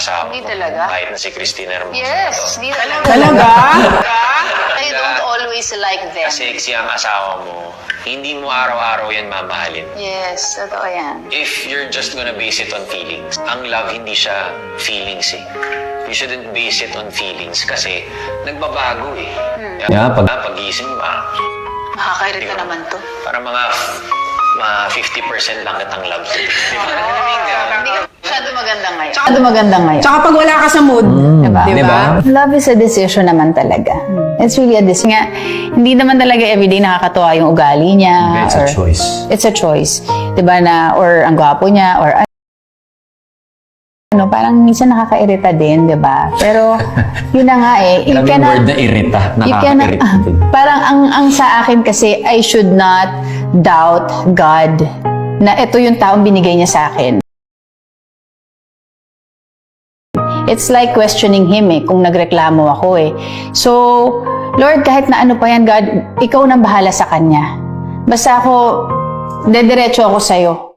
asawa Hindi mo. talaga. Kahit na si Christina Hermoso. Yes, hindi talaga. Talaga? I don't always like them. Sexy ang asawa mo. Hindi mo araw-araw yan mamahalin. Yes, totoo yan. If you're just gonna base it on feelings, ang love hindi siya feelings eh. You shouldn't base it on feelings kasi nagbabago eh. Yeah, Pag-gising ba? Nakakairita naman to. Para mga 50% lang kitang love. Di ba? Hindi ka masyado maganda ngayon. Masyado maganda ngayon. Tsaka pag wala ka sa mood, Diba? diba? Love is a decision naman talaga. It's really a decision. Nga, hindi naman talaga everyday nakakatuwa yung ugali niya. It's a or- choice. It's a choice. Diba na, or ang gwapo niya, or ano, parang minsan nakakairita din, diba? Pero, yun na nga eh. Alam yung word na irita. you cannot, Nakaka-irita din. parang ang sa akin kasi, I should not doubt God na ito yung taong binigay niya sa akin. It's like questioning Him eh, kung nagreklamo ako eh. So, Lord, kahit na ano pa yan, God, Ikaw nang bahala sa kanya. Basta ako, dediretso ako sa'yo.